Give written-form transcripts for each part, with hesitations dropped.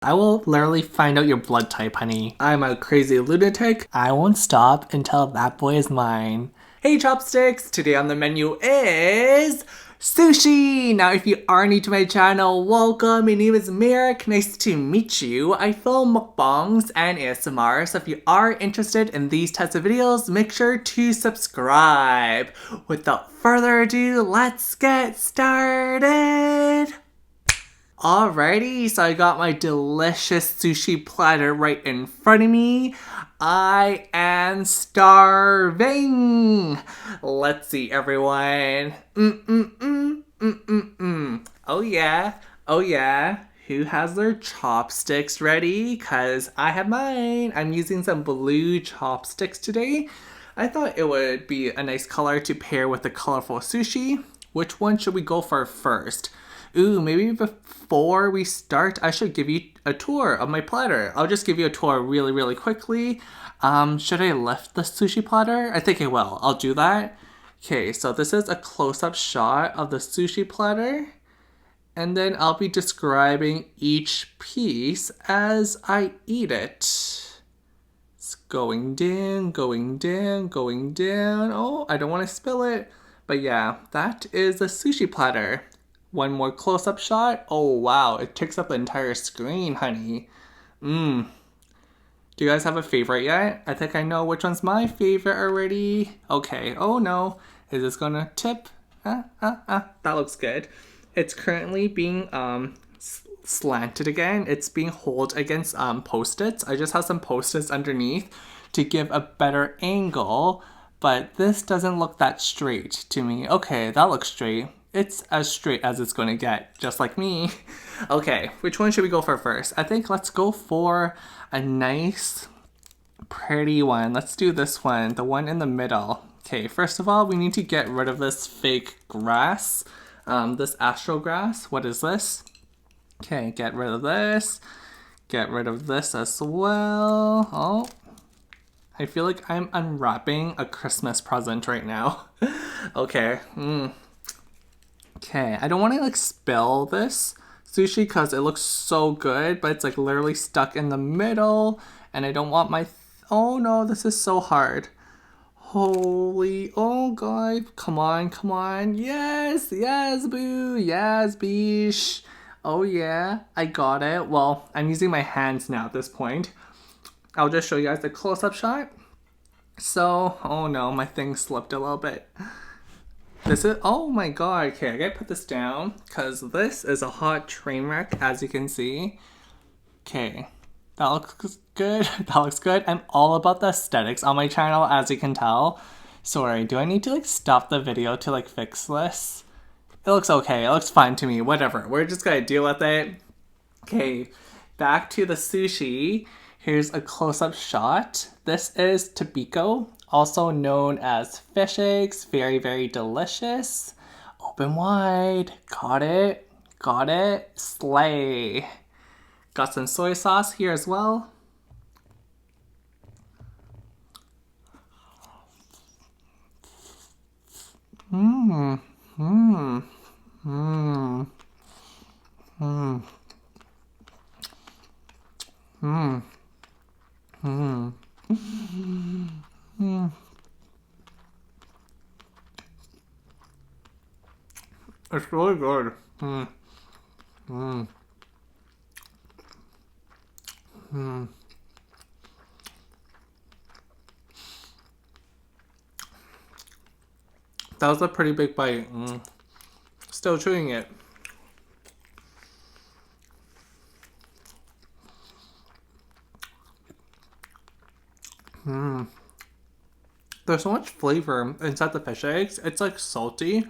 I will literally find out your blood type, honey. I'm a crazy lunatic. I won't stop until that boy is mine. Hey chopsticks! Today on the menu is sushi! Now if you are new to my channel, welcome. My name is Merrick. Nice to meet you. I film mukbangs and ASMR, so if you are interested in these types of videos, make sure to subscribe. Without further ado, let's get started! Alrighty, so I got my delicious sushi platter right in front of me. I am starving. Let's see, everyone. Oh yeah, oh yeah. Who has their chopsticks ready? Cause I have mine. I'm using some blue chopsticks today. I thought it would be a nice color to pair with the colorful sushi. Which one should we go for first? Ooh, maybe before we start, I should give you a tour of my platter. I'll just give you a tour really quickly. Should I lift the sushi platter? I think I will. I'll do that. Okay, so this is a close-up shot of the sushi platter. And then I'll be describing each piece as I eat it. It's going down, going down, going down. Oh, I don't want to spill it. But yeah, that is the sushi platter. One more close-up shot. Oh wow, it takes up the entire screen, honey. Do you guys have a favorite yet? I think I know which one's my favorite already. Okay, oh no. Is this gonna tip? That looks good. It's currently being slanted again. It's being held against post-its. I just have some post-its underneath to give a better angle, but this doesn't look that straight to me. Okay, that looks straight. It's as straight as it's going to get, just like me. Okay, which one should we go for first? I think let's go for a nice, pretty one. Let's do this one, the one in the middle. Okay, first of all, we need to get rid of this fake grass, this astro grass. What is this? Okay, get rid of this. Get rid of this as well. Oh, I feel like I'm unwrapping a Christmas present right now. Okay, Okay, I don't want to like spill this sushi because it looks so good, but it's like literally stuck in the middle and I don't want my... Oh no, this is so hard. Holy, oh god, come on, come on. Yes, yes, boo, yes, beesh. Oh yeah, I got it. Well, I'm using my hands now at this point. I'll just show you guys the close-up shot. So, oh no, my thing slipped a little bit. This is, oh my god, okay, I gotta put this down because this is a hot train wreck, as you can see. Okay, that looks good, that looks good. I'm all about the aesthetics on my channel, as you can tell. Sorry, do I need to like stop the video to like fix this? It looks okay, it looks fine to me, whatever. We're just gonna deal with it. Okay, back to the sushi. Here's a close-up shot. This is tobiko, also known as fish eggs. Very delicious. Open wide. Got it. Got it. Slay. Got some soy sauce here as well. Mmm. Mmm. Mmm. Mmm. Mmm. Mmm. Mmm. It's really good. Mmm. Mmm. Mmm. That was a pretty big bite. Still chewing it. There's so much flavor inside the fish eggs. It's like salty.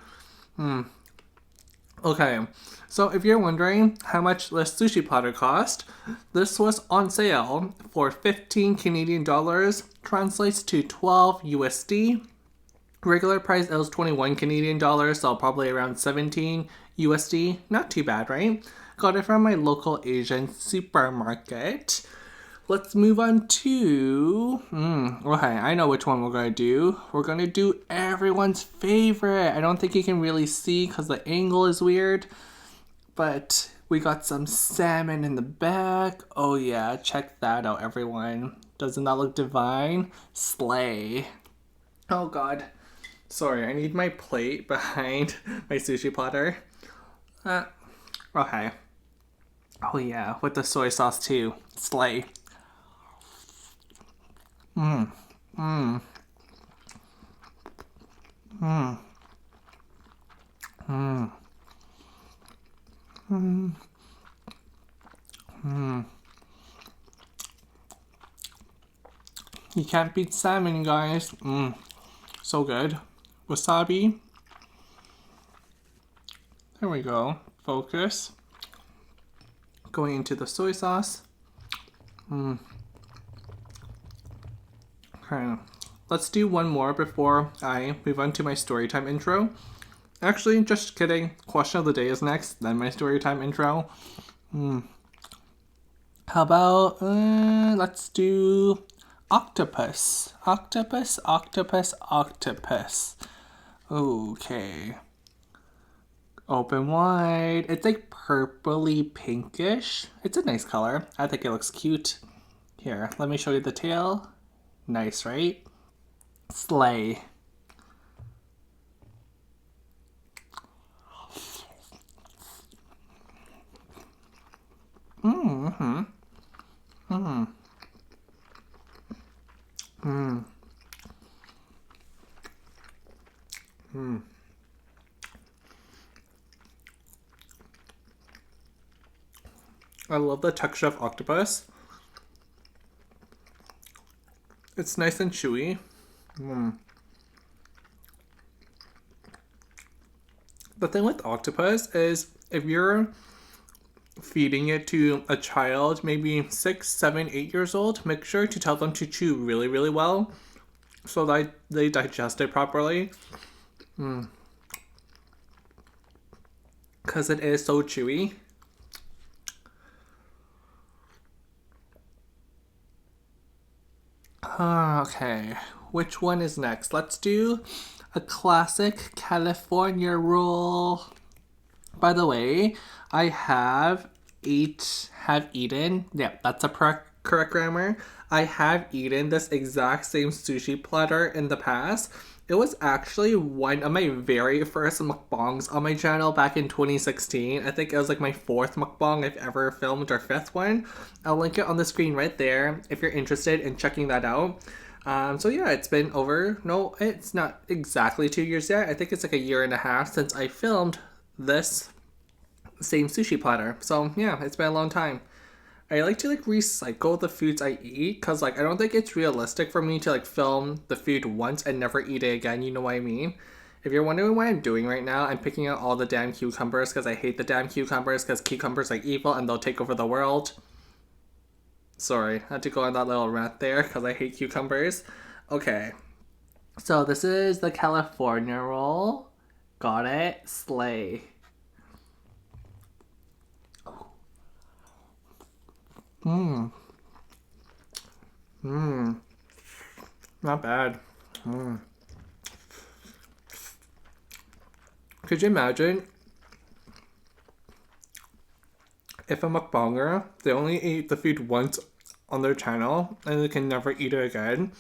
Okay, so if you're wondering how much this sushi platter cost, this was on sale for 15 Canadian dollars, translates to 12 USD. Regular price, it was 21 Canadian dollars, so probably around 17 USD. Not too bad, right? Got it from my local Asian supermarket. Let's move on to... okay, I know which one we're going to do. We're going to do everyone's favorite. I don't think you can really see because the angle is weird. But We got some salmon in the back. Oh yeah, check that out, everyone. Doesn't that look divine? Slay. Oh god. Sorry, I need my plate behind my sushi platter. Okay. Oh yeah, with the soy sauce too. Slay. You can't beat salmon, guys. So good. Wasabi. There we go. Focus. Going into the soy sauce. Okay. Let's do one more before I move on to my storytime intro. Actually, just kidding. Question of the day is next, then my storytime intro. How about, let's do octopus. Octopus, octopus, octopus. Okay. Open wide. It's like purpley pinkish. It's a nice color. I think it looks cute. Here, let me show you the tail. Nice, right? Slay. I love the texture of octopus. It's nice and chewy. The thing with octopus is if you're feeding it to a child, maybe 6, 7, 8 years old, make sure to tell them to chew really, really well so that they digest it properly. Because it is so chewy. Okay, which one is next? Let's do a classic California roll. By the way, I have eaten. Yeah, that's a correct grammar. I have eaten this exact same sushi platter in the past. It was actually one of my very first mukbangs on my channel back in 2016. I think it was like my 4th mukbang I've ever filmed, or 5th one. I'll link it on the screen right there if you're interested in checking that out. So yeah, it's been no, it's not exactly 2 years yet. I think it's like 1.5 years since I filmed this same sushi platter. So yeah, it's been a long time. I like to like recycle the foods I eat because like I don't think it's realistic for me to like film the food once and never eat it again. You know what I mean? If you're wondering what I'm doing right now, I'm picking out all the damn cucumbers because I hate the damn cucumbers because cucumbers are evil and they'll take over the world. Sorry, I had to go on that little rant there because I hate cucumbers. Okay, so this is the California roll. Got it? Slay. Not bad. Could you imagine if a mukbanger, they only eat the food once on their channel and they can never eat it again?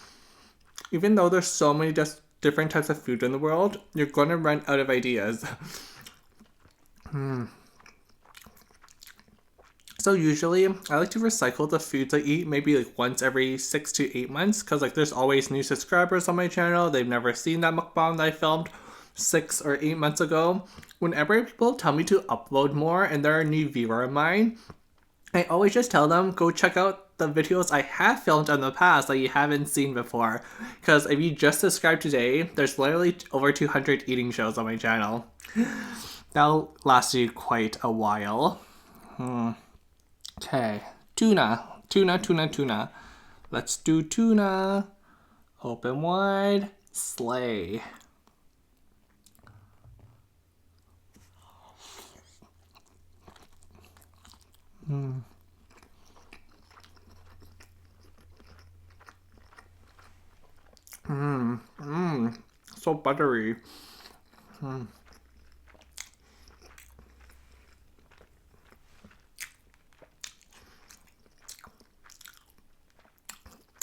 Even though there's so many just different types of food in the world, you're gonna run out of ideas. So usually I like to recycle the foods I eat maybe like once every 6 to 8 months because like there's always new subscribers on my channel. They've never seen that mukbang that I filmed 6 or 8 months ago. Whenever people tell me to upload more and they're a new viewer of mine, I always just tell them go check out the videos I have filmed in the past that you haven't seen before. Because if you just subscribe today, there's literally over 200 eating shows on my channel. That'll last you quite a while. Okay, tuna. Let's do tuna. Open wide. Slay. So buttery.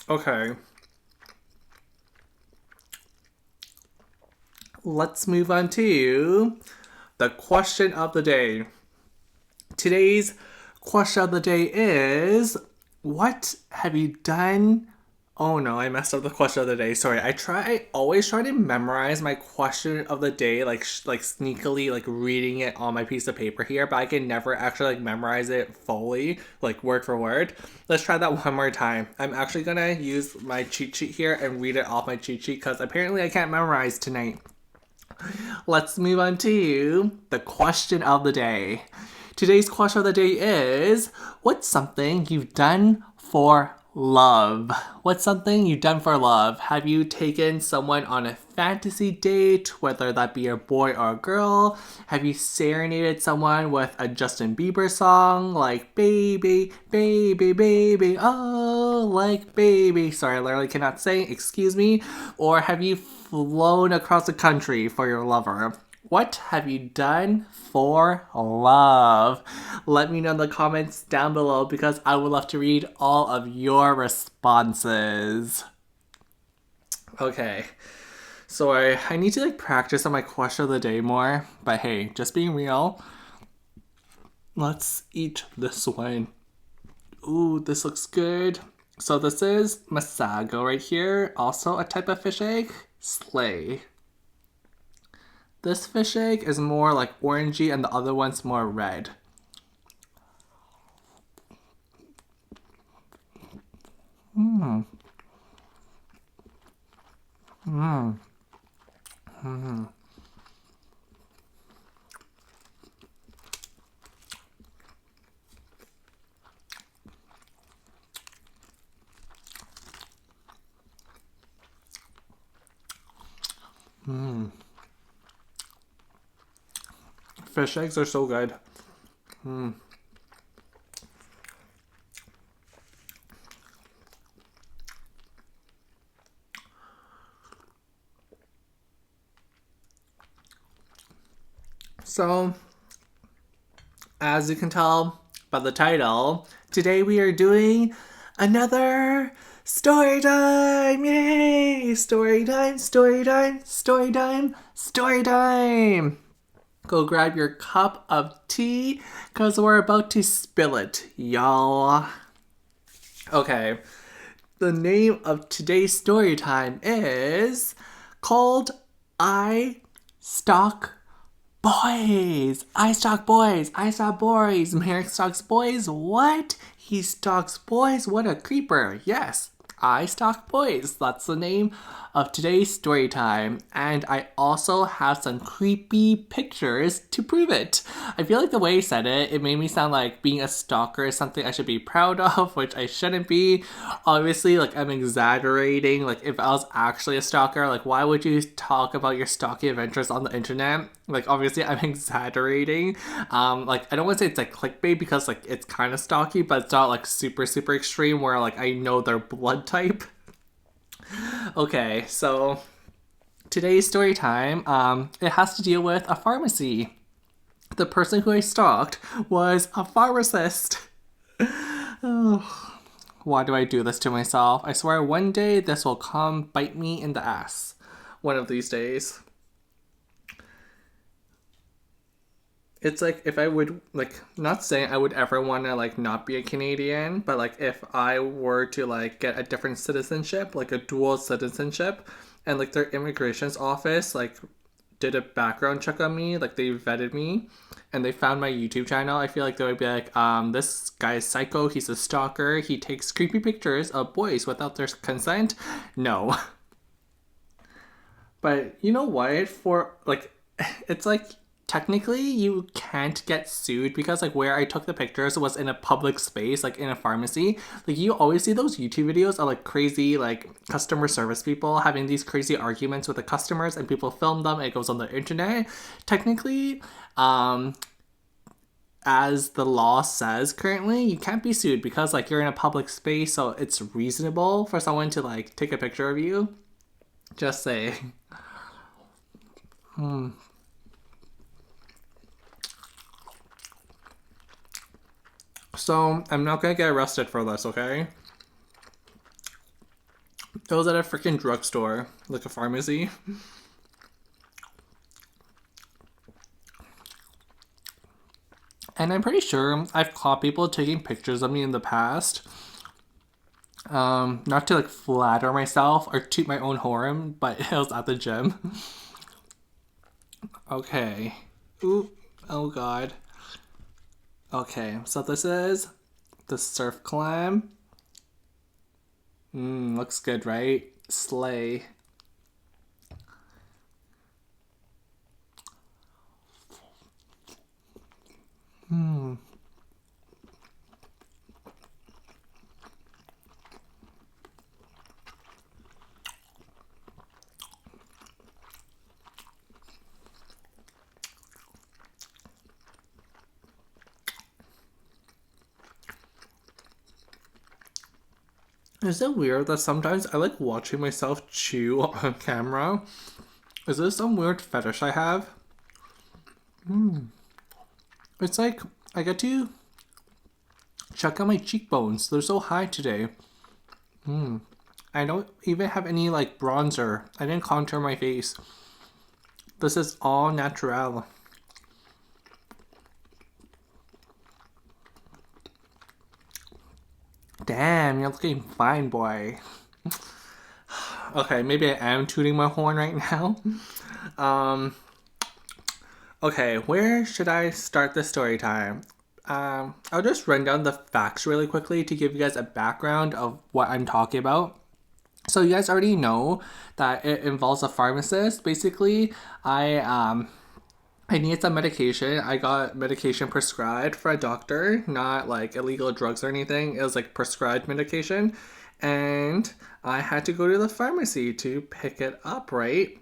Okay. Let's move on to the question of the day. Today's question of the day is, what have you done? Oh no, I messed up the question of the day. Sorry. I always try to memorize my question of the day, like sneakily like reading it on my piece of paper here, but I can never actually like memorize it fully, like word for word. Let's try that one more time. I'm actually gonna use my cheat sheet here and read it off my cheat sheet because apparently I can't memorize tonight. Let's move on to the question of the day. Today's question of the day is, what's something you've done for love? What's something you've done for love? Have you taken someone on a fantasy date, whether that be a boy or a girl? Have you serenaded someone with a Justin Bieber song like baby, baby, baby, oh, like baby? Sorry, I literally cannot say, excuse me. Or have you flown across the country for your lover? What have you done for love? Let me know in the comments down below because I would love to read all of your responses. Okay, so I need to like practice on my question of the day more, but hey, just being real, let's eat this one. Ooh, this looks good. So this is masago right here, also a type of fish egg. Slay. This fish egg is more like orangey and the other one's more red. Mmm. Mmm. Mmm. Mmm. Fish eggs are so good. Mmm. So, as you can tell by the title, today we are doing another story time! Yay! Story time, story time, story time, story time! Go grab your cup of tea because we're about to spill it, y'all. Okay, the name of today's story time is called I Stalk Boys. I stalk boys. I stalk boys. Merrick stalks boys. What? He stalks boys? What a creeper. Yes, I stalk boys. That's the name of today's story time. And I also have some creepy pictures to prove it. I feel like the way he said it, it made me sound like being a stalker is something I should be proud of, which I shouldn't be. Obviously, like I'm exaggerating. Like if I was actually a stalker, like why would you talk about your stalking adventures on the internet? Like obviously I'm exaggerating. Like I don't want to say it's like clickbait because like it's kind of stalky, but it's not like super super extreme where like I know their blood type. Okay, so today's story time, it has to deal with a pharmacy. The person who I stalked was a pharmacist. Oh, why do I do this to myself? I swear one day this will come bite me in the ass. One of these days. It's like if I would like not saying I would ever want to like not be a Canadian, but like if I were to like get a different citizenship, like a dual citizenship, and like their immigrations office like did a background check on me, like they vetted me and they found my YouTube channel, I feel like they would be like, this guy is psycho, he's a stalker, he takes creepy pictures of boys without their consent. No. But you know what? For like, it's like technically you can't get sued because like where I took the pictures was in a public space, like in a pharmacy. Like you always see those YouTube videos of like crazy like customer service people having these crazy arguments with the customers and people film them and it goes on the internet. Technically, as the law says currently, you can't be sued because like you're in a public space, so it's reasonable for someone to like take a picture of you. Just saying. So I'm not gonna get arrested for this, okay? It was at a freaking drugstore, like a pharmacy. And I'm pretty sure I've caught people taking pictures of me in the past. Not to like flatter myself or toot my own horn, but it was at the gym. Okay. Ooh. Oh god. Okay, so this is the surf clam. Looks good, right? Slay. Is it weird that sometimes I like watching myself chew on camera? Is this some weird fetish I have? It's like I get to check out my cheekbones. They're so high today. I don't even have any like bronzer. I didn't contour my face. This is all natural. Damn, you're looking fine, boy. Okay, maybe I am tooting my horn right now. Um, okay, where should I start the story time? I'll just run down the facts really quickly to give you guys a background of what I'm talking about. So you guys already know that it involves a pharmacist. Basically, I needed some medication. I got medication prescribed for a doctor, not like illegal drugs or anything. It was like prescribed medication. And I had to go to the pharmacy to pick it up, right?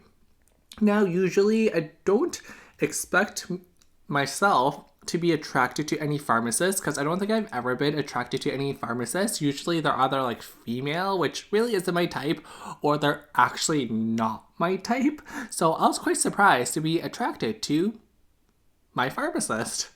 Now, usually I don't expect myself to be attracted to any pharmacist because I don't think I've ever been attracted to any pharmacist. Usually they're either like female, which really isn't my type, or they're actually not my type. So I was quite surprised to be attracted to my pharmacist.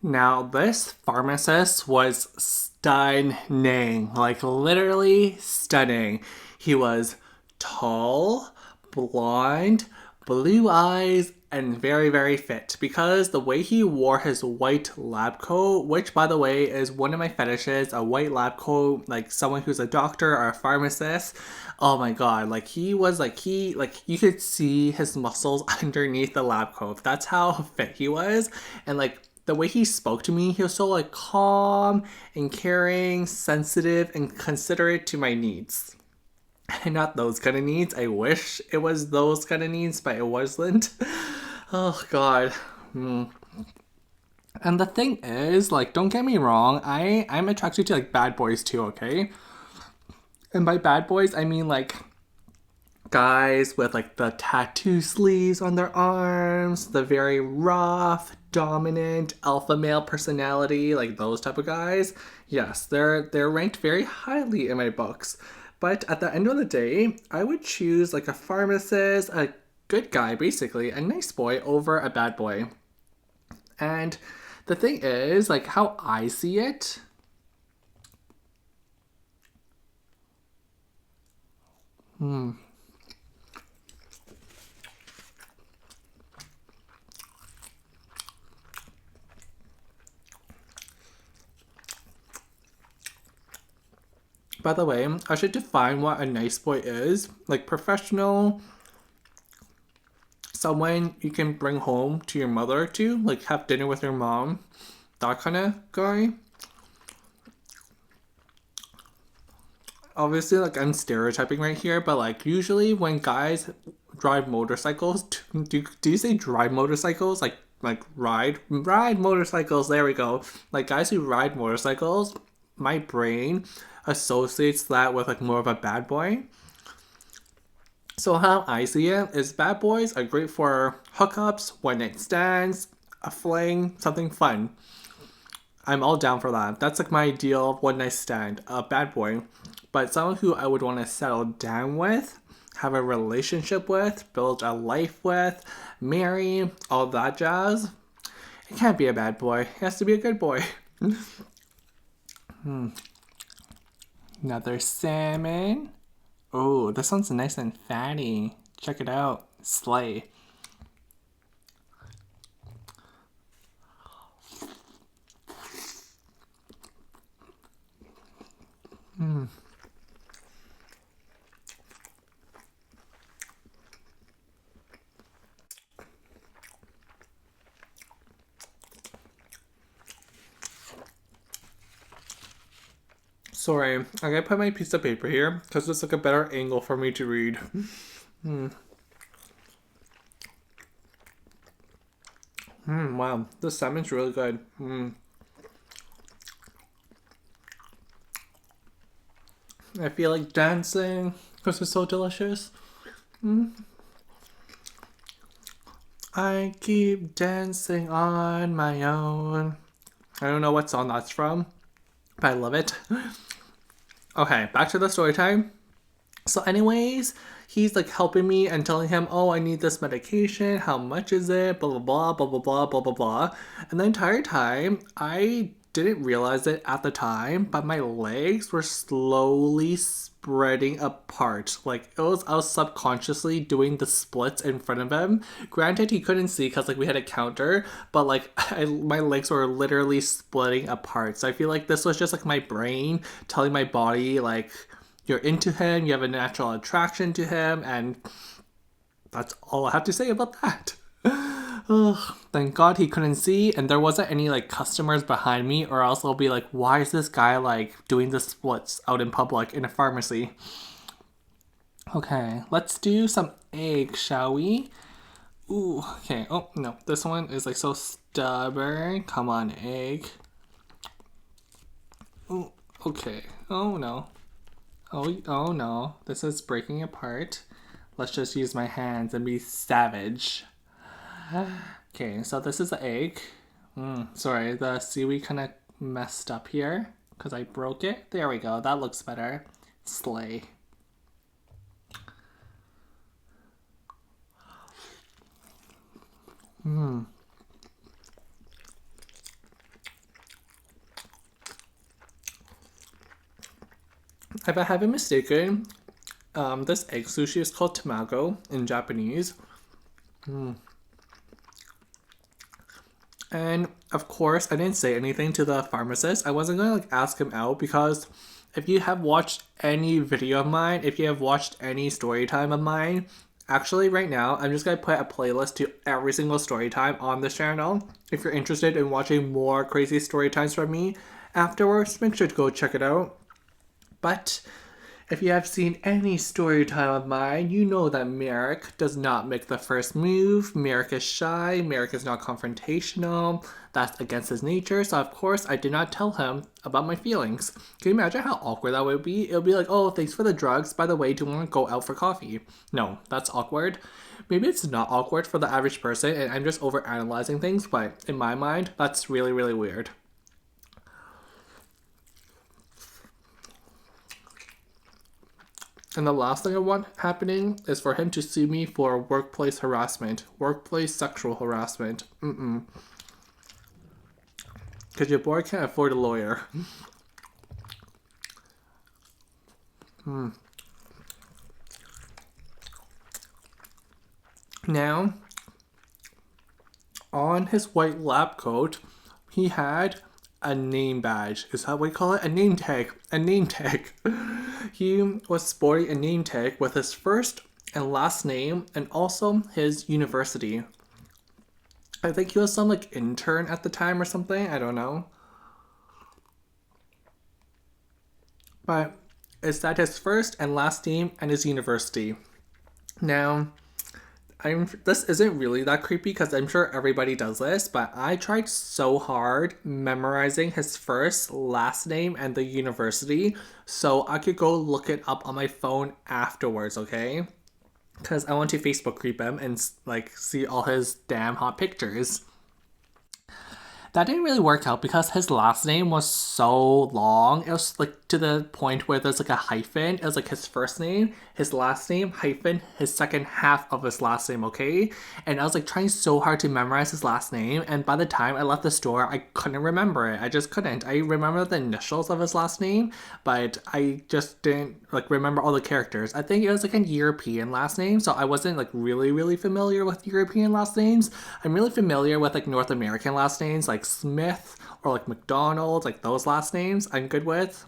Now, this pharmacist was stunning, like literally stunning. He was tall, blonde, blue eyes, and very, very fit because the way he wore his white lab coat, which by the way is one of my fetishes, a white lab coat, like someone who's a doctor or a pharmacist. Oh my god, like he was like you could see his muscles underneath the lab coat. That's how fit he was. And like the way he spoke to me, he was so like calm and caring, sensitive, and considerate to my needs. And not those kind of needs. I wish it was those kind of needs, but it wasn't. Oh god. And the thing is, like, don't get me wrong, I'm attracted to like bad boys too, okay? And by bad boys, I mean like guys with like the tattoo sleeves on their arms, the very rough, dominant alpha male personality, like those type of guys. Yes, they're ranked very highly in my books. But at the end of the day, I would choose like a pharmacist, a good guy basically, a nice boy over a bad boy. And the thing is, like how I see it, by the way, I should define what a nice boy is. Like professional, someone you can bring home to your mother to, like have dinner with your mom, that kind of guy. Obviously, like I'm stereotyping right here, but like usually when guys drive motorcycles, do you say drive motorcycles? Like ride motorcycles. There we go. Like guys who ride motorcycles, my brain associates that with like more of a bad boy. So how I see it is bad boys are great for hookups, one night stands, a fling, something fun. I'm all down for that. That's like my ideal one night stand, a bad boy. But someone who I would want to settle down with, have a relationship with, build a life with, marry, all that jazz. It can't be a bad boy. It has to be a good boy. Another salmon. Oh, this one's nice and fatty. Check it out. Slay. Sorry, I'm gonna put my piece of paper here because it's like a better angle for me to read. Wow, the salmon's really good. I feel like dancing because it's so delicious. I keep dancing on my own. I don't know what song that's from, but I love it. Okay, back to the story time. So anyways, he's like helping me and telling him, oh, I need this medication. How much is it? Blah, blah, blah, blah, blah, blah, blah, blah, blah. And the entire time, I didn't realize it at the time, but my legs were slowly spreading apart. Like I was subconsciously doing the splits in front of him. Granted, he couldn't see because like we had a counter, but like my legs were literally splitting apart. So I feel like this was just like my brain telling my body like, you're into him, you have a natural attraction to him, and that's all I have to say about that. Ugh, thank God he couldn't see, and there wasn't any like customers behind me, or else I'll be like, why is this guy like doing the splits out in public in a pharmacy? Okay, let's do some egg, shall we? Ooh, okay. Oh no, this one is like so stubborn. Come on, egg. Ooh, okay. Oh no. Oh no, this is breaking apart. Let's just use my hands and be savage. Okay, so this is the egg. Sorry, the seaweed kind of messed up here because I broke it. There we go, that looks better. Slay. If I haven't mistaken, this egg sushi is called tamago in Japanese. And of course, I didn't say anything to the pharmacist. I wasn't going to like ask him out because if you have watched any video of mine, if you have watched any story time of mine, actually right now, I'm just going to put a playlist to every single story time on this channel. If you're interested in watching more crazy story times from me afterwards, make sure to go check it out. But if you have seen any story time of mine, you know that Merrick does not make the first move. Merrick is shy. Merrick is not confrontational. That's against his nature. So of course, I did not tell him about my feelings. Can you imagine how awkward that would be? It would be like, oh, thanks for the drugs. By the way, do you want to go out for coffee? No, that's awkward. Maybe it's not awkward for the average person and I'm just overanalyzing things, but in my mind, that's really, really weird. And the last thing I want happening is for him to sue me for workplace harassment, workplace sexual harassment. Because your boy can't afford a lawyer. Now, on his white lab coat, he had a name badge. Is that what we call it? A name tag. A name tag. He was sporting a name tag with his first and last name and also his university. I think he was some like intern at the time or something. I don't know. But it's that his first and last name and his university. Now, this isn't really that creepy because I'm sure everybody does this, but I tried so hard memorizing his first, last name, and the university so I could go look it up on my phone afterwards, okay? Because I want to Facebook creep him and like see all his damn hot pictures. That didn't really work out because his last name was so long. It was like to the point where there's like a hyphen. It was like his first name, his last name, hyphen, his second half of his last name, okay? And I was like trying so hard to memorize his last name. And by the time I left the store, I couldn't remember it. I just couldn't. I remember the initials of his last name, but I just didn't like remember all the characters. I think it was like a European last name, so I wasn't like really familiar with European last names. I'm really familiar with like North American last names like Smith or like McDonald, like those last names I'm good with.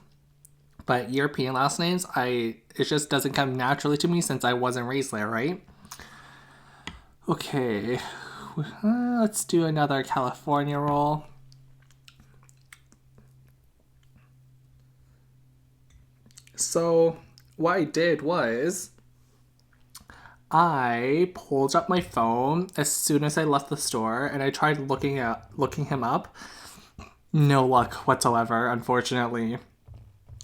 But European last names, it just doesn't come naturally to me since I wasn't raised there, right? Okay, let's do another California roll. So what I did was I pulled up my phone as soon as I left the store and I tried looking him up. No luck whatsoever, unfortunately.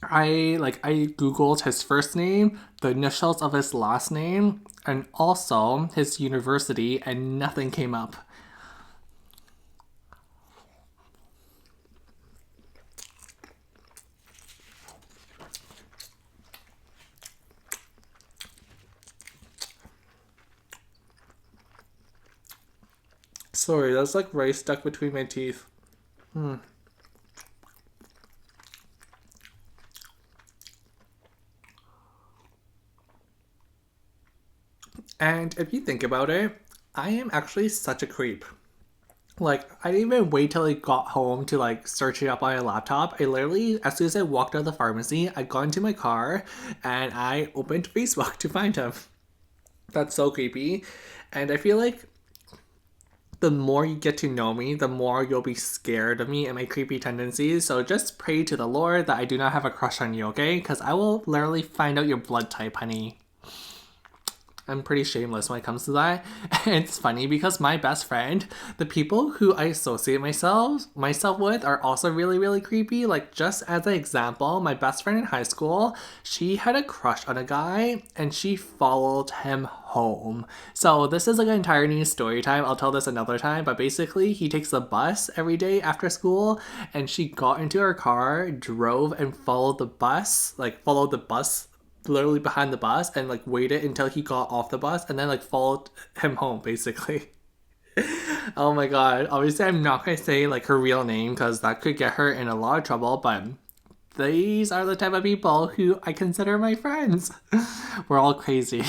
I googled his first name, the initials of his last name, and also his university, and nothing came up. Sorry, that's like rice stuck between my teeth. And if you think about it, I am actually such a creep. Like, I didn't even wait till I got home to like search it up on my laptop. I literally, as soon as I walked out of the pharmacy, I got into my car and I opened Facebook to find him. That's so creepy. And I feel like the more you get to know me, the more you'll be scared of me and my creepy tendencies. So just pray to the Lord that I do not have a crush on you, okay? Because I will literally find out your blood type, honey. I'm pretty shameless when it comes to that. And it's funny because my best friend, the people who I associate myself with are also really creepy. Like just as an example, my best friend in high school, she had a crush on a guy and she followed him home. So this is like an entire new story time. I'll tell this another time, but basically he takes the bus every day after school and she got into her car, drove and followed the bus literally behind the bus and like waited until he got off the bus and then like followed him home basically. Oh my god. Obviously I'm not gonna say like her real name because that could get her in a lot of trouble, but these are the type of people who I consider my friends. We're all crazy.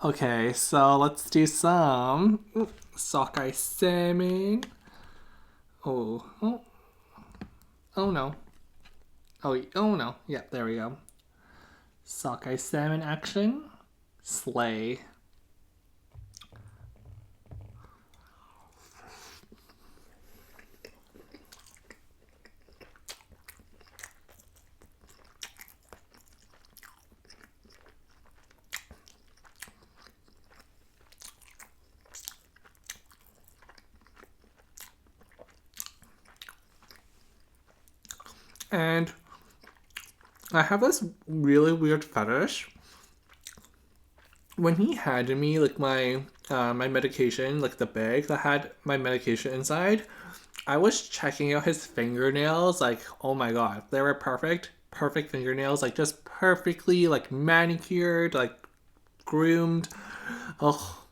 Okay, so let's do some sockeye salmon. Oh no. Oh no. Yeah, there we go. Sockeye salmon action. Slay. And I have this really weird fetish. When he handed me like my medication, like the bag that had my medication inside, I was checking out his fingernails. Like, oh my god, they were perfect fingernails. Like just perfectly like manicured, like groomed. Oh,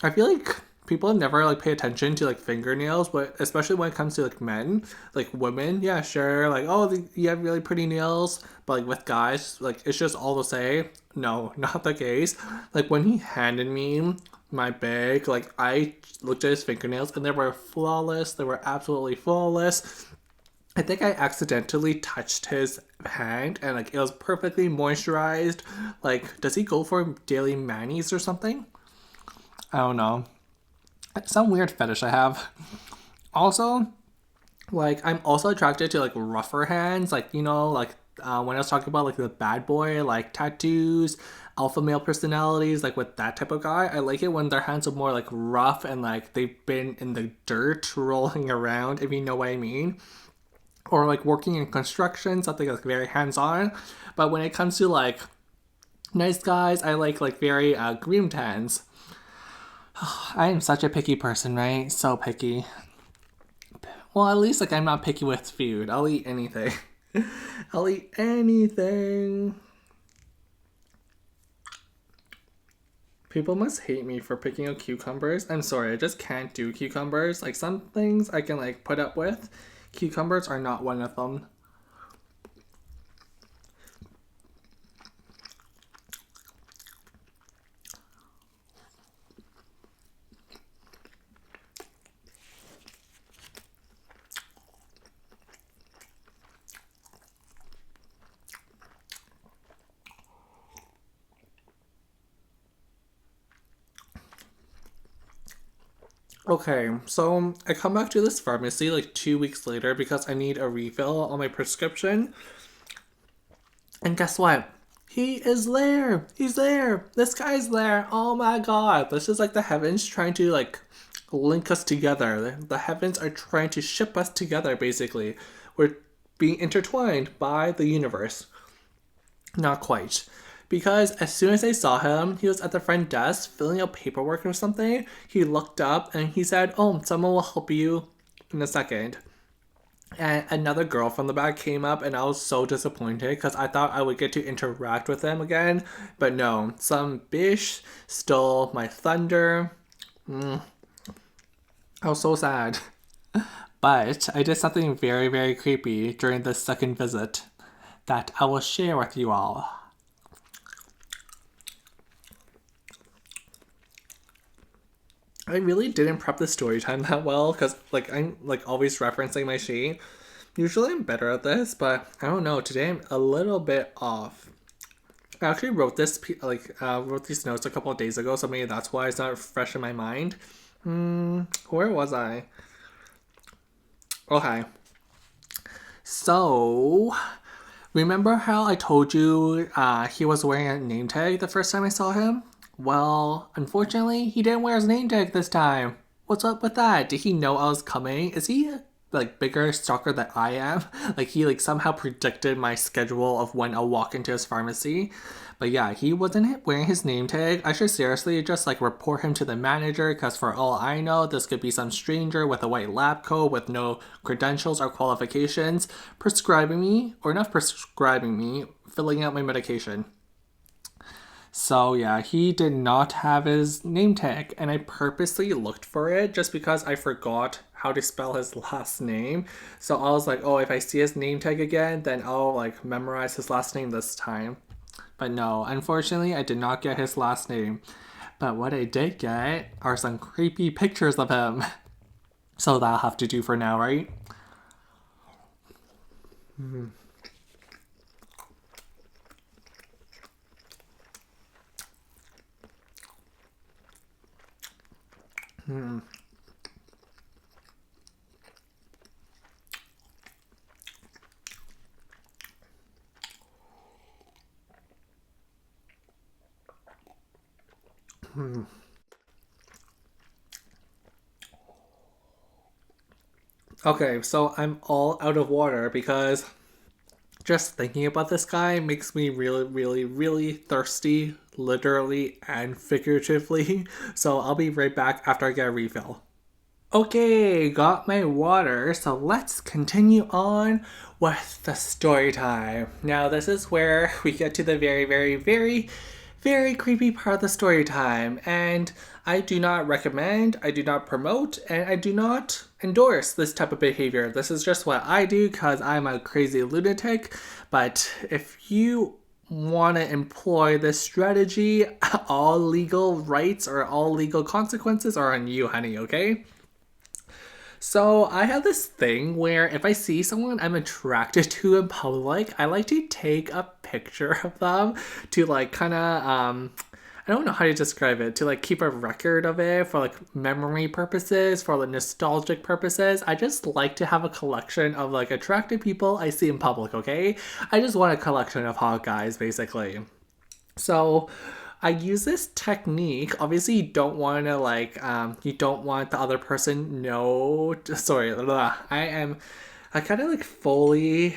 I feel like people never like pay attention to like fingernails, but especially when it comes to like men, like women, yeah, sure, like oh, you have really pretty nails, but like with guys, like it's just all the same. No, not the case. Like when he handed me my bag, like I looked at his fingernails and they were flawless. They were absolutely flawless. I think I accidentally touched his hand and like it was perfectly moisturized. Like, does he go for daily manis or something? I don't know. Some weird fetish I have. Also, like I'm also attracted to like rougher hands, like like when I was talking about like the bad boy, like tattoos, alpha male personalities, like with that type of guy, I like it when their hands are more like rough and like they've been in the dirt rolling around, if you know what I mean. Or like working in construction, something like very hands on. But when it comes to like nice guys, I like very groomed hands. I am such a picky person, right? So picky. Well, at least like I'm not picky with food. I'll eat anything. I'll eat anything. People must hate me for picking out cucumbers. I'm sorry, I just can't do cucumbers. Like some things I can like put up with. Cucumbers are not one of them. Okay, so I come back to this pharmacy like 2 weeks later because I need a refill on my prescription. And guess what? He is there. He's there. This guy's there. Oh my god. This is like the heavens trying to like link us together. The heavens are trying to ship us together basically. We're being intertwined by the universe. Not quite. Because as soon as I saw him, he was at the front desk filling out paperwork or something. He looked up and he said, "Oh, someone will help you in a second." And another girl from the back came up, and I was so disappointed because I thought I would get to interact with them again. But no, some bish stole my thunder. I was so sad. But I did something very, very creepy during this second visit that I will share with you all. I really didn't prep the story time that well because like I'm like always referencing my sheet. Usually I'm better at this, but I don't know. Today I'm a little bit off. I actually wrote wrote these notes a couple of days ago, so maybe that's why it's not fresh in my mind. Where was I? Okay. So, remember how I told you he was wearing a name tag the first time I saw him? Well, unfortunately, he didn't wear his name tag this time. What's up with that? Did he know I was coming? Is he like bigger stalker than I am? Like he like somehow predicted my schedule of when I'll walk into his pharmacy. But yeah, he wasn't wearing his name tag. I should seriously just like report him to the manager because for all I know, this could be some stranger with a white lab coat with no credentials or qualifications prescribing me, or not prescribing me, filling out my medication. So yeah, he did not have his name tag, and I purposely looked for it just because I forgot how to spell his last name. So I was like, oh, if I see his name tag again, then I'll like memorize his last name this time. But no, unfortunately, I did not get his last name. But what I did get are some creepy pictures of him. So that'll have to do for now, right? Okay, so I'm all out of water because just thinking about this guy makes me really, really, really thirsty, literally and figuratively. So I'll be right back after I get a refill. Okay, got my water, so let's continue on with the story time. Now, this is where we get to the very, very, very, very creepy part of the story time, and I do not recommend, I do not promote, and I do not endorse this type of behavior. This is just what I do because I'm a crazy lunatic, but if you want to employ this strategy, all legal rights or all legal consequences are on you, honey, okay? So I have this thing where if I see someone I'm attracted to in public, I like to take a picture of them to like kind of I don't know how to describe it, to like keep a record of it for like memory purposes, for like nostalgic purposes. I just like to have a collection of like attractive people I see in public, okay? I just want a collection of hot guys basically. So I use this technique. Obviously, you don't want to like, you don't want the other person know. Sorry, I kind of like fully.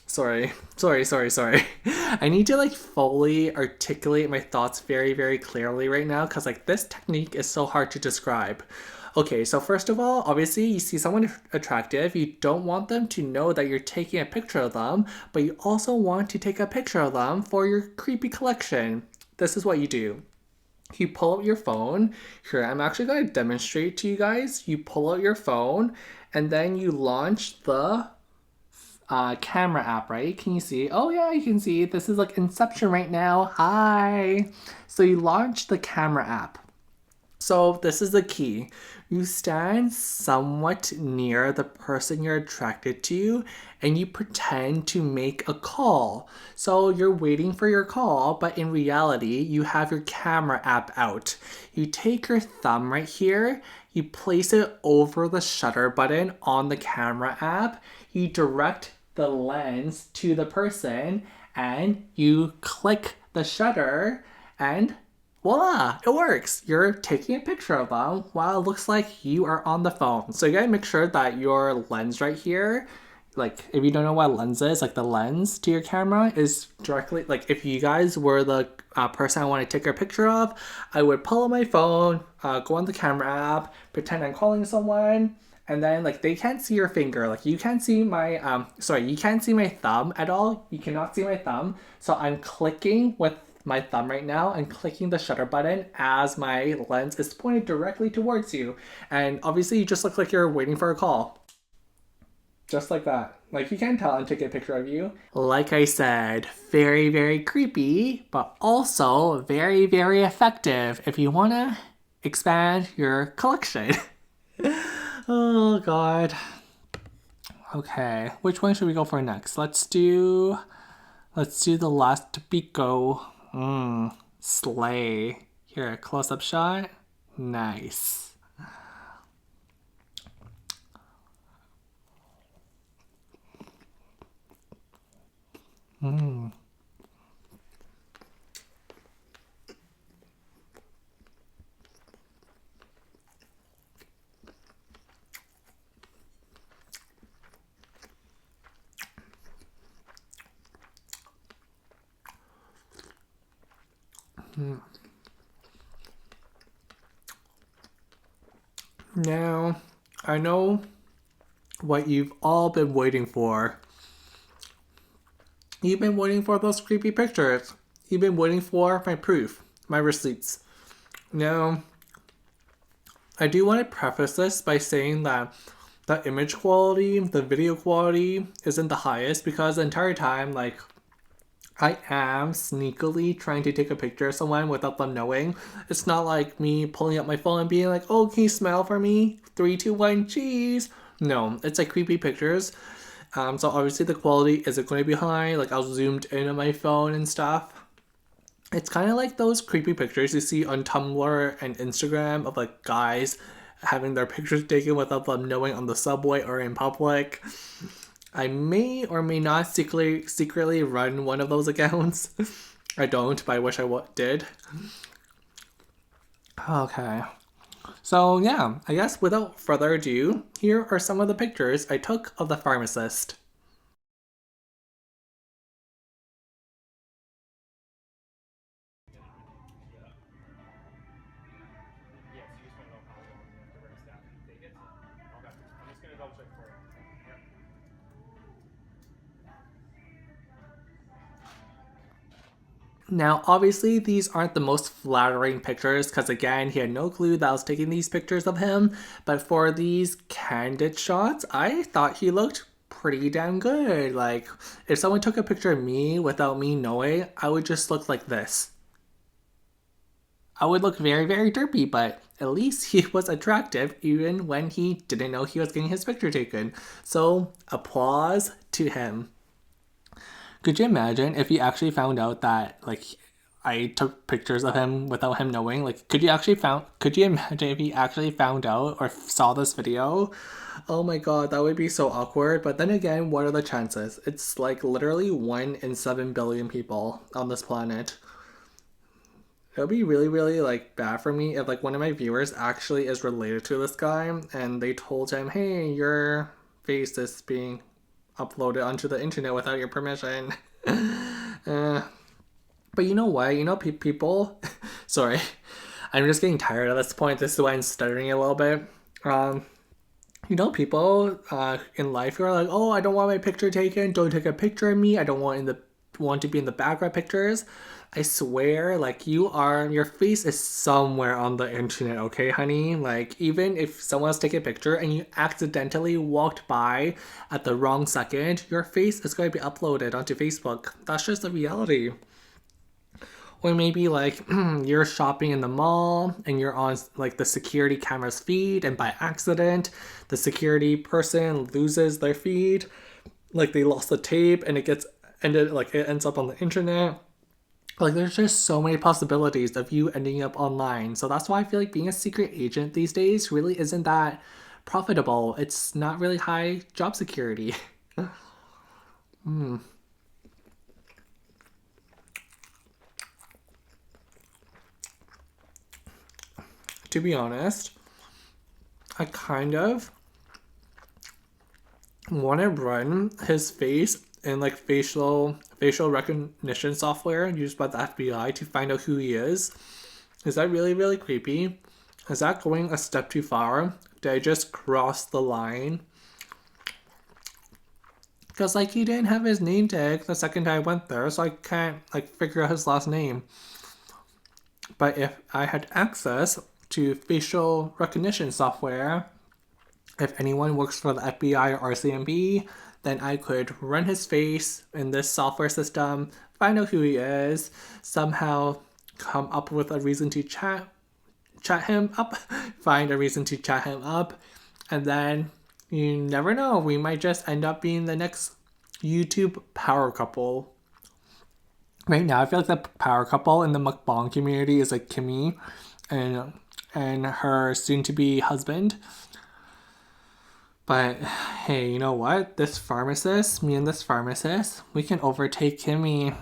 Sorry. I need to like fully articulate my thoughts very, very clearly right now because like this technique is so hard to describe. Okay, so first of all, obviously you see someone attractive, you don't want them to know that you're taking a picture of them, but you also want to take a picture of them for your creepy collection. This is what you do. You pull out your phone. Here, I'm actually going to demonstrate to you guys. You pull out your phone and then you launch the camera app, right? Can you see? Oh yeah, you can see. This is like Inception right now. Hi. So you launch the camera app. So this is the key. You stand somewhat near the person you're attracted to and you pretend to make a call. So you're waiting for your call, but in reality, you have your camera app out. You take your thumb right here, you place it over the shutter button on the camera app, you direct the lens to the person, and you click the shutter and voila, it works. You're taking a picture of them while it looks like you are on the phone. So you gotta make sure that your lens right here, like if you don't know what lens is, like the lens to your camera is directly, like if you guys were the person I want to take a picture of, I would pull out my phone, go on the camera app, pretend I'm calling someone, and then like they can't see your finger, like you can't see my you can't see my thumb at all. You cannot see my thumb, so I'm clicking with my thumb right now and clicking the shutter button as my lens is pointed directly towards you, and obviously you just look like you're waiting for a call, just like that. Like you can't tell and take a picture of you. Like I said, very, very creepy, but also very, very effective if you want to expand your collection. Oh god. Okay, which one should we go for next? Let's do the last tobiko. Slay. Here, close up shot. Nice. Now, I know what you've all been waiting for. You've been waiting for those creepy pictures. You've been waiting for my proof, my receipts. Now, I do want to preface this by saying that the image quality, the video quality isn't the highest because the entire time, like, I am sneakily trying to take a picture of someone without them knowing. It's not like me pulling up my phone and being like, oh, can you smile for me? 3, 2, 1, cheese. No, it's like creepy pictures. So obviously the quality isn't going to be high. Like I'll zoomed in on my phone and stuff. It's kind of like those creepy pictures you see on Tumblr and Instagram of like guys having their pictures taken without them knowing on the subway or in public. I may or may not secretly run one of those accounts. I don't, but I wish I did. Okay. So yeah, I guess without further ado, here are some of the pictures I took of the pharmacist. Now, obviously, these aren't the most flattering pictures because, again, he had no clue that I was taking these pictures of him. But for these candid shots, I thought he looked pretty damn good. Like, if someone took a picture of me without me knowing, I would just look like this. I would look very, very derpy, but at least he was attractive even when he didn't know he was getting his picture taken. So, applause to him. Could you imagine if he actually found out that like I took pictures of him without him knowing? Like, could you imagine if he actually found out or saw this video? Oh my god, that would be so awkward. But then again, what are the chances? It's like literally 1 in 7 billion people on this planet. It would be really, really like bad for me if like one of my viewers actually is related to this guy and they told him, hey, your face is being uploaded onto the internet without your permission. But you know what? You know, people. Sorry, I'm just getting tired at this point. This is why I'm stuttering a little bit. Um, people in life who are like, oh, I don't want my picture taken. Don't take a picture of me. I don't want to be in the background pictures. I swear, like your face is somewhere on the internet, okay, honey? Like even if someone's taking a picture and you accidentally walked by at the wrong second, your face is going to be uploaded onto Facebook. That's just the reality. Or maybe like you're shopping in the mall and you're on like the security camera's feed, and by accident the security person loses their feed, like they lost the tape and it ends up on the internet. Like there's just so many possibilities of you ending up online. So that's why I feel like being a secret agent these days really isn't that profitable. It's not really high job security. To be honest, I kind of want to run his face in like facial recognition software used by the FBI to find out who he is. Is that really really creepy? Is that going a step too far? Did I just cross the line? Because like he didn't have his name tag the second I went there, so I can't like figure out his last name. But if I had access to facial recognition software, if anyone works for the FBI or RCMP, then I could run his face in this software system, find out who he is, somehow come up with a reason to chat him up, find a reason to chat him up, and then you never know, we might just end up being the next YouTube power couple. Right now, I feel like the power couple in the mukbang community is like Kimmy and her soon to be husband. But hey, you know what? Me and this pharmacist, we can overtake Kimmy.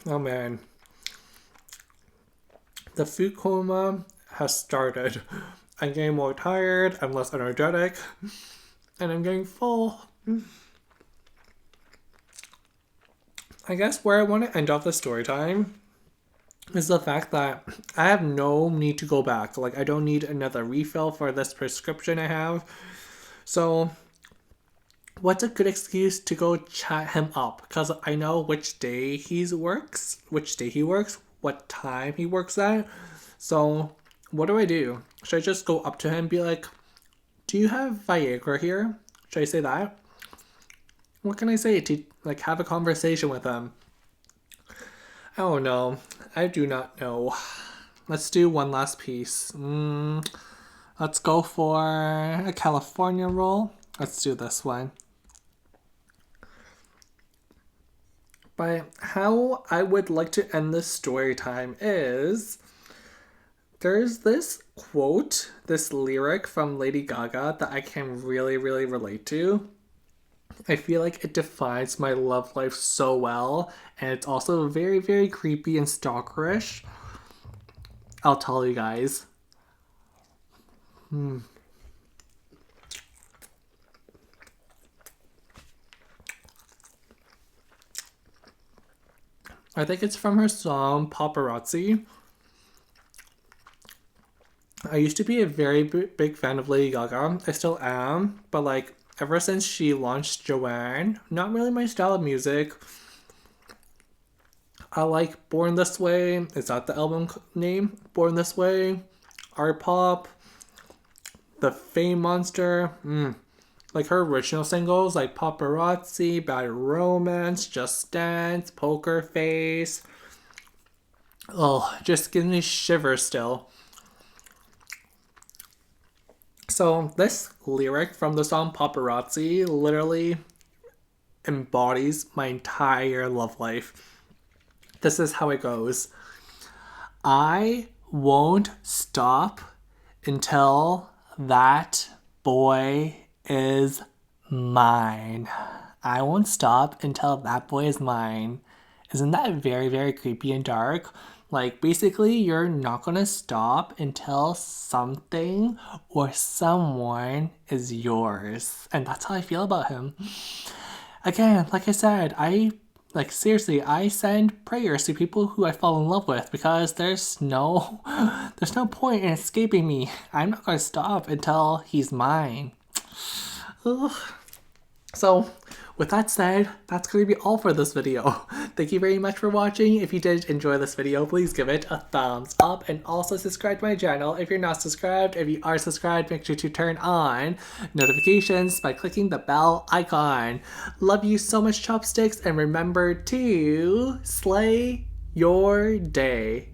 Oh man. The food coma has started. I'm getting more tired, I'm less energetic, and I'm getting full. I guess where I want to end off the story time is the fact that I have no need to go back. Like, I don't need another refill for this prescription I have. So, what's a good excuse to go chat him up? Because I know which day he works, what time he works at. So, what do I do? Should I just go up to him and be like, do you have Viagra here? Should I say that? What can I say to like have a conversation with him? I don't know. I do not know. Let's do one last piece. Let's go for a California roll. Let's do this one. But how I would like to end this story time is there's this quote, this lyric from Lady Gaga that I can really, really relate to. I feel like it defines my love life so well, and it's also very, very creepy and stalkerish. I'll tell you guys. I think it's from her song Paparazzi. I used to be a very big fan of Lady Gaga. I still am, but like ever since she launched Joanne, not really my style of music. I like Born This Way. Is that the album name? Born This Way, Art Pop, The Fame Monster. Like her original singles like Paparazzi, Bad Romance, Just Dance, Poker Face. Oh, just gives me shivers still. So this lyric from the song Paparazzi literally embodies my entire love life. This is how it goes. I won't stop until that boy is mine. I won't stop until that boy is mine. Isn't that very, very creepy and dark? Like, basically, you're not gonna stop until something or someone is yours. And that's how I feel about him. Again, like I said, seriously, I send prayers to people who I fall in love with because there's no point in escaping me. I'm not gonna stop until he's mine. Ugh. So, with that said, that's going to be all for this video. Thank you very much for watching. If you did enjoy this video, please give it a thumbs up and also subscribe to my channel if you're not subscribed. If you are subscribed, make sure to turn on notifications by clicking the bell icon. Love you so much, chopsticks, and remember to slay your day.